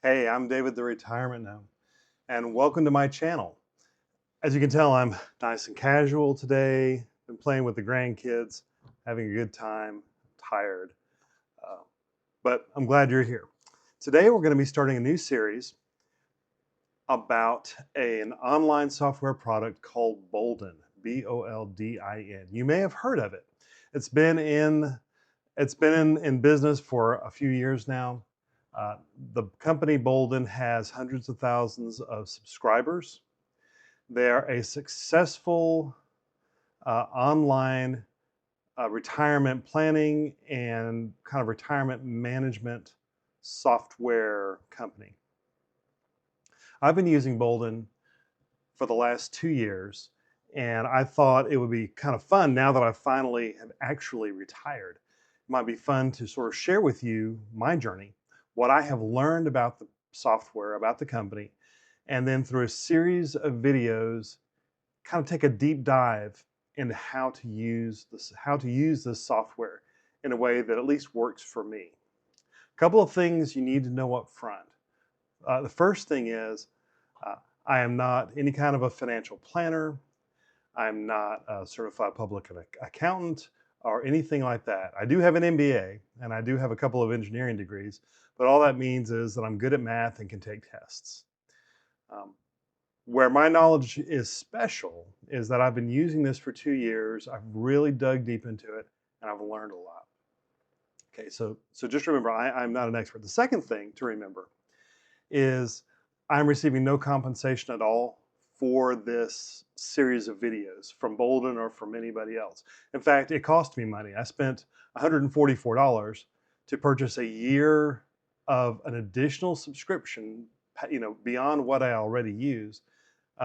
Hey, I'm David the Retirement Gnome, and welcome to my channel. As you can tell, I'm nice and casual today. Been playing with the grandkids, having a good time, tired, uh, but I'm glad you're here. Today, we're going to be starting a new series about an online software product called Boldin, Boldin. You may have heard of it. It's been in in business for a few years now. Uh, the company Boldin has hundreds of thousands of subscribers. They're a successful online retirement planning and kind of retirement management software company. I've been using Boldin for the last 2 years, and I thought it would be kind of fun now that I finally have actually retired. It might be fun to sort of share with you my journey, what I have learned about the software, about the company, and then through a series of videos, kind of take a deep dive into how to use this software in a way that at least works for me. A couple of things you need to know up front. The first thing is uh, I am not any kind of a financial planner. I'm not a certified public accountant or anything like that. I do have an MBA and I do have a couple of engineering degrees, but all that means is that I'm good at math and can take tests. Um, where my knowledge is special is that I've been using this for 2 years. I've really dug deep into it and I've learned a lot. Okay, so just remember, I'm not an expert. The second thing to remember is I'm receiving no compensation at all for this series of videos from Boldin or from anybody else. In fact, it cost me money. I spent $144 to purchase a year of an additional subscription, beyond what I already use,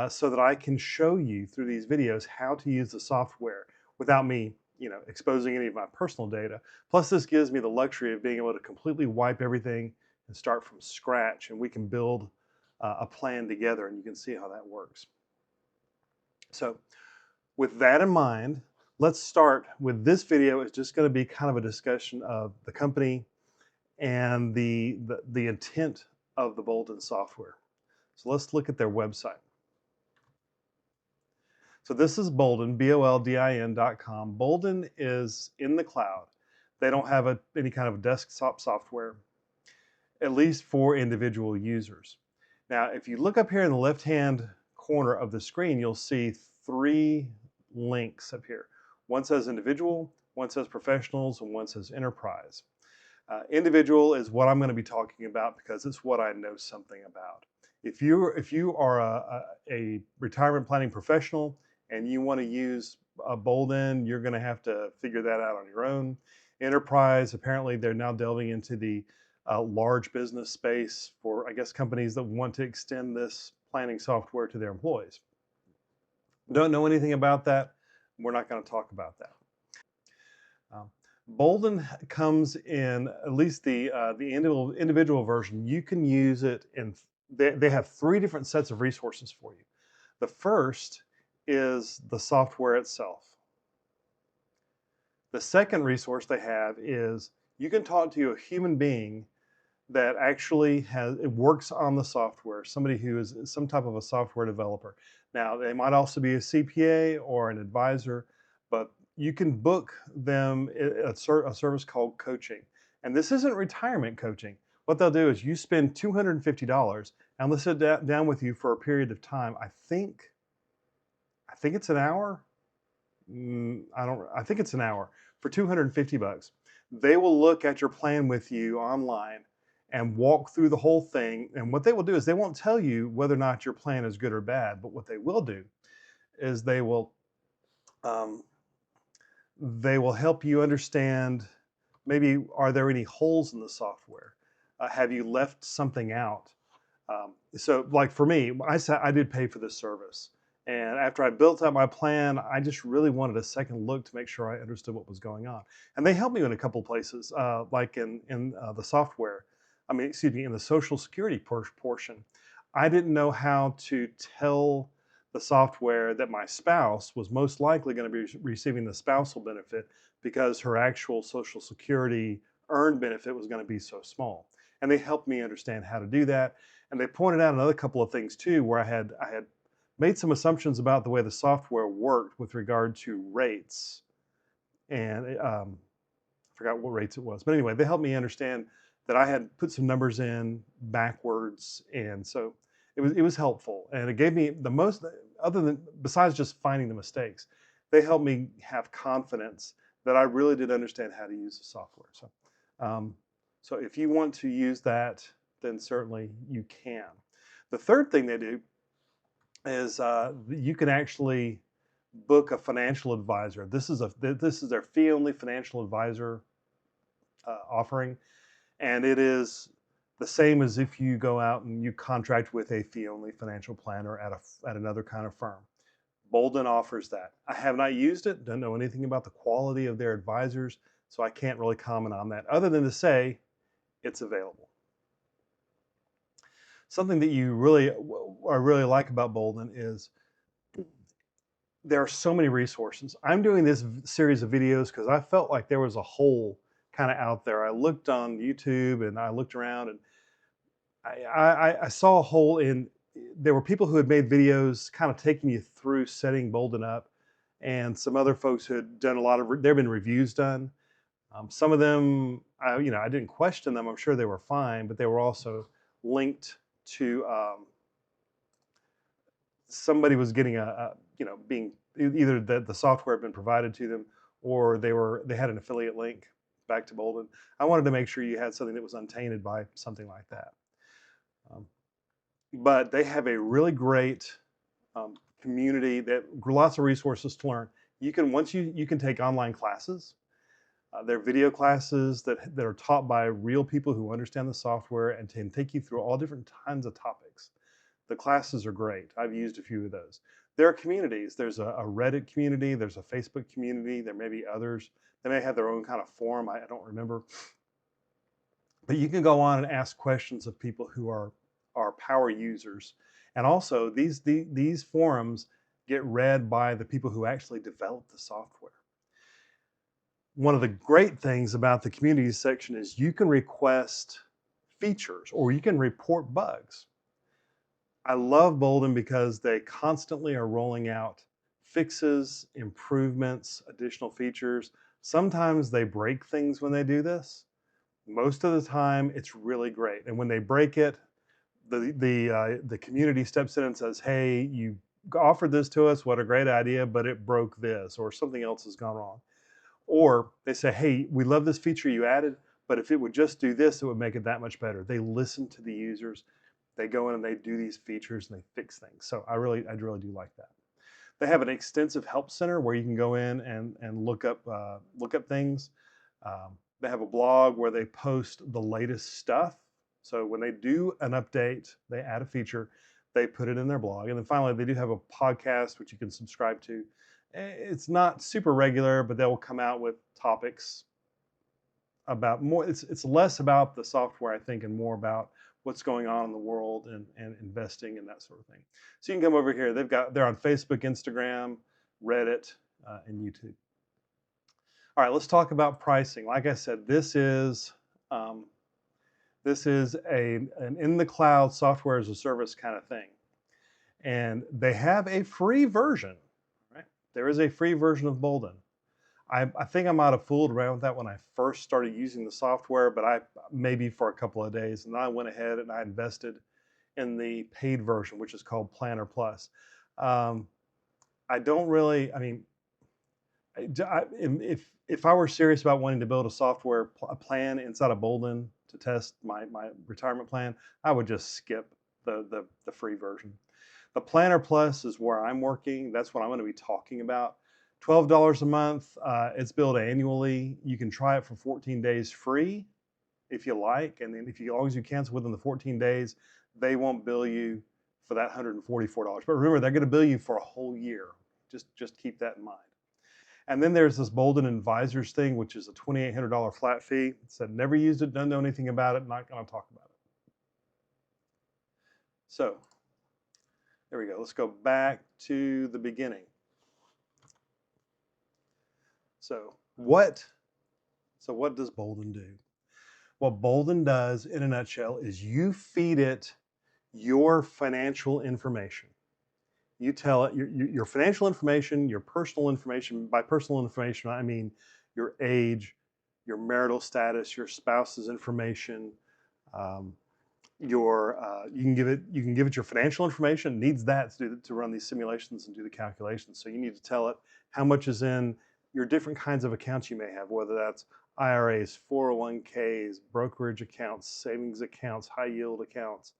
so that I can show you through these videos how to use the software without me, exposing any of my personal data. Plus, this gives me the luxury of being able to completely wipe everything and start from scratch, and we can build a plan together, and you can see how that works. So, with that in mind, let's start with this video. It's just going to be kind of a discussion of the company and the intent of the Boldin software. So let's look at their website. So this is Boldin, Boldin.com. Boldin is in the cloud. They don't have any kind of desktop software, at least for individual users. Now, if you look up here in the left-hand corner of the screen, you'll see three links up here. One says individual, one says professionals, and one says enterprise. Individual is what I'm going to be talking about because it's what I know something about. If you are a retirement planning professional and you want to use a Boldin, you're going to have to figure that out on your own. Enterprise, apparently they're now delving into the large business space for, I guess, companies that want to extend this planning software to their employees. Don't know anything about that. We're not going to talk about that. Um, Boldin comes in, at least the individual version. You can use it in. They have three different sets of resources for you. The first is the software itself. The second resource they have is you can talk to a human being that actually works on the software, somebody who is some type of a software developer. Now, they might also be a CPA or an advisor, but you can book them a service called coaching. And this isn't retirement coaching. What they'll do is you spend $250 and they'll sit down with you for a period of time. I think it's an hour. I think it's an hour for 250 bucks. They will look at your plan with you online and walk through the whole thing. And what they will do is they won't tell you whether or not your plan is good or bad, but what they will do is um, they will help you understand, maybe, are there any holes in the software? Have you left something out? So like for me, I did pay for this service. And after I built out my plan, I just really wanted a second look to make sure I understood what was going on. And they helped me in a couple places, like in the software. I mean, excuse me, in the Social Security portion. I didn't know how to tell the software that my spouse was most likely going to be receiving the spousal benefit because her actual Social Security earned benefit was going to be so small. And they helped me understand how to do that. And they pointed out another couple of things too, where I had made some assumptions about the way the software worked with regard to rates. And I forgot what rates it was. But anyway, they helped me understand that I had put some numbers in backwards. And so it was helpful. And it gave me the most, other than, besides just finding the mistakes, they helped me have confidence that I really did understand how to use the software. Um, so if you want to use that, then certainly you can. The third thing they do is you can actually book a financial advisor. This is their fee-only financial advisor offering, and it is the same as if you go out and you contract with a fee-only financial planner at another kind of firm. Boldin offers that. I have not used it, don't know anything about the quality of their advisors, so I can't really comment on that other than to say it's available. Something that I really like about Boldin is there are so many resources. I'm doing this series of videos because I felt like there was a hole kind of out there. I looked on YouTube and I looked around, and I saw a hole in. There were people who had made videos kind of taking you through setting Boldin up, and some other folks who had done a lot of. There have been reviews done. Some of them, I didn't question them. I'm sure they were fine, but they were also linked to somebody was getting being either the software had been provided to them, or they had an affiliate link back to Boldin. I wanted to make sure you had something that was untainted by something like that. But they have a really great community that lots of resources to learn. You can once you can take online classes. They're video classes that are taught by real people who understand the software and can take you through all different kinds of topics. The classes are great. I've used a few of those. There are communities. There's a Reddit community. There's a Facebook community. There may be others. They may have their own kind of forum. I don't remember. But you can go on and ask questions of people who are power users. And also, these forums get read by the people who actually develop the software. One of the great things about the community section is you can request features or you can report bugs. I love Boldin because they constantly are rolling out fixes, improvements, additional features. Sometimes they break things when they do this. Most of the time, it's really great. And when they break it, the community steps in and says, "Hey, you offered this to us. What a great idea, but it broke this, or something else has gone wrong." Or they say, "Hey, we love this feature you added, but if it would just do this, it would make it that much better." They listen to the users. They go in and they do these features and they fix things. So I really do like that. They have an extensive help center where you can go in and look up things. They have a blog where they post the latest stuff. So when they do an update, they add a feature, they put it in their blog. And then finally, they do have a podcast which you can subscribe to. It's not super regular, but they will come out with topics about more. It's less about the software, I think, and more about what's going on in the world and investing and that sort of thing. So you can come over here. They're on Facebook, Instagram, Reddit, and YouTube. All right, let's talk about pricing. Like I said, this is an in the cloud software as a service kind of thing, and they have a free version. Right, there is a free version of Boldin. I think I might have fooled around with that when I first started using the software, but maybe for a couple of days, and then I went ahead and I invested in the paid version, which is called Planner Plus. I don't really. I mean, if I were serious about wanting to build a plan inside of Boldin to test my retirement plan, I would just skip the free version. The Planner Plus is where I'm working. That's what I'm going to be talking about. $12 a month. It's billed annually. You can try it for 14 days free if you like, and then as long as you cancel within the 14 days, they won't bill you for that $144. But remember, they're going to bill you for a whole year. Just keep that in mind. And then there's this Boldin Advisors thing, which is a $2,800 flat fee. It said never used it, don't know anything about it, not going to talk about it. So there we go. Let's go back to the beginning. So what does Boldin do? What Boldin does in a nutshell is you feed it your financial information. You tell it your financial information, your personal information. By personal information, I mean your age, your marital status, your spouse's information. Um, you can give it your financial information. It needs that to run these simulations and do the calculations. So you need to tell it how much is in your different kinds of accounts you may have, whether that's IRAs, 401ks, brokerage accounts, savings accounts, high yield accounts,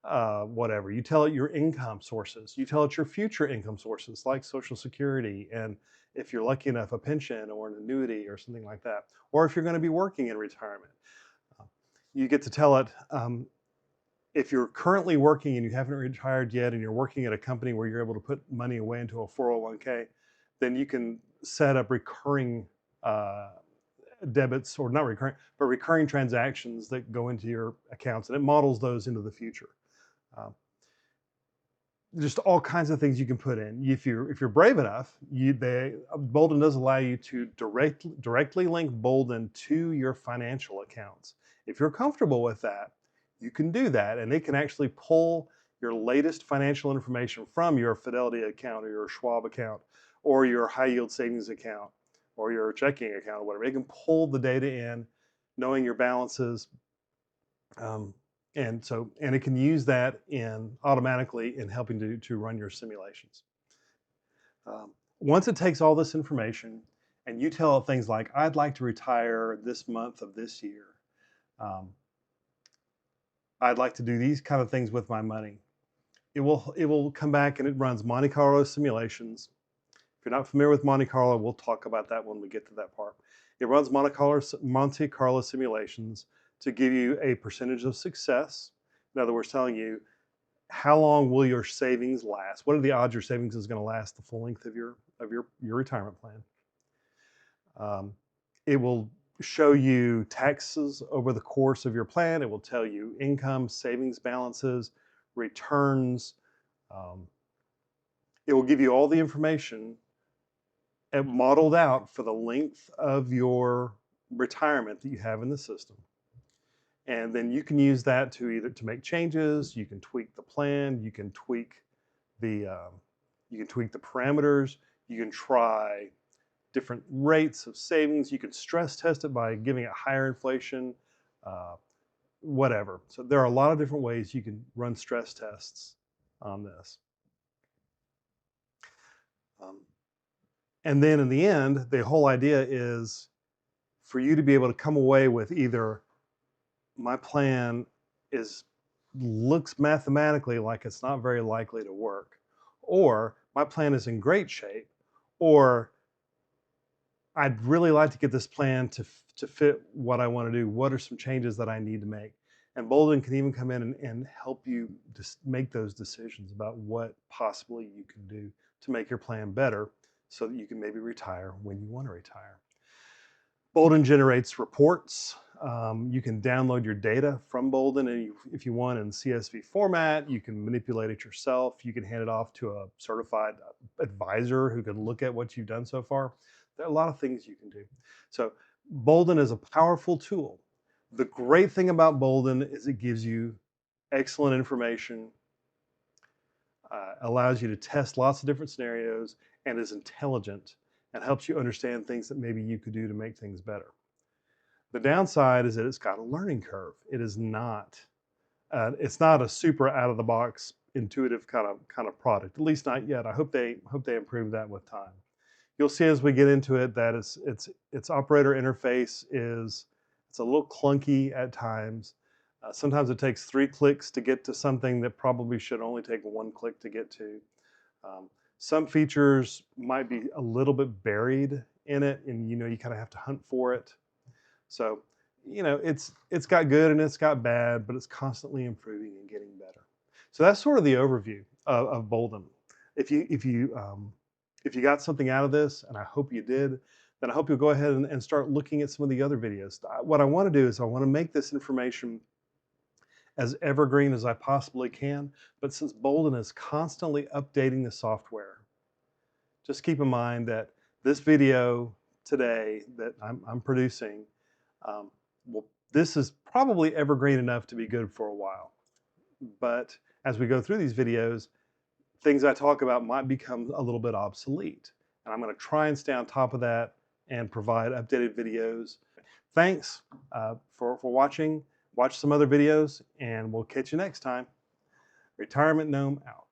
whatever. You tell it your income sources. You tell it your future income sources like Social Security, and if you're lucky enough, a pension or an annuity or something like that. Or if you're going to be working in retirement, uh, you get to tell it if you're currently working and you haven't retired yet and you're working at a company where you're able to put money away into a 401k, then you can set up recurring uh, debits, or not recurring, but recurring transactions that go into your accounts, and it models those into the future. Um, just all kinds of things you can put in. If you're brave enough, Boldin does allow you to directly link Boldin to your financial accounts. If you're comfortable with that, you can do that, and it can actually pull your latest financial information from your Fidelity account or your Schwab account or your high yield savings account or your checking account or whatever. It can pull the data in, knowing your balances, um, and it can use that in automatically in helping to run your simulations. Um, Once it takes all this information and you tell it things like, I'd like to retire this month of this year. Um, I'd like to do these kind of things with my money. It will come back and it runs Monte Carlo simulations. If you're not familiar with Monte Carlo, we'll talk about that when we get to that part. It runs Monte Carlo simulations to give you a percentage of success. In other words, telling you how long will your savings last? What are the odds your savings is going to last the full length of your retirement plan? Um, it will show you taxes over the course of your plan. It will tell you income, savings balances, returns. Um, it will give you all the information modeled out for the length of your retirement that you have in the system. And then you can use that to either to make changes, you can tweak the plan, the you can tweak the parameters, you can try different rates of savings, you can stress test it by giving it higher inflation, uh, whatever. So there are a lot of different ways you can run stress tests on this. Um, and then in the end, the whole idea is for you to be able to come away with either my plan is looks mathematically like it's not very likely to work, or my plan is in great shape, or I'd really like to get this plan to fit what I want to do. What are some changes that I need to make? And Boldin can even come in and help you just make those decisions about what possibly you can do to make your plan better so that you can maybe retire when you want to retire. Boldin generates reports. You can download your data from Boldin, and if you want in CSV format, you can manipulate it yourself. You can hand it off to a certified advisor who can look at what you've done so far. There are a lot of things you can do. So Boldin is a powerful tool. The great thing about Boldin is it gives you excellent information, allows you to test lots of different scenarios, and is intelligent and helps you understand things that maybe you could do to make things better. The downside is that it's got a learning curve. It's not a super out of the box intuitive kind of product. At least not yet. I hope they improve that with time. You'll see as we get into it that its operator interface it's a little clunky at times. Sometimes it takes 3 clicks to get to something that probably should only take 1 click to get to. Um, some features might be a little bit buried in it, and you kind of have to hunt for it. So, it's got good and it's got bad, but it's constantly improving and getting better. So that's sort of the overview of Boldin. If you got something out of this, and I hope you did, then I hope you'll go ahead and start looking at some of the other videos. What I want to do is I want to make this information as evergreen as I possibly can. But since Boldin is constantly updating the software, just keep in mind that this video today that I'm producing, um, will This is probably evergreen enough to be good for a while. But as we go through these videos, things I talk about might become a little bit obsolete. And I'm going to try and stay on top of that and provide updated videos. Thanks for watching. Watch some other videos, and we'll catch you next time. Retirement Gnome out.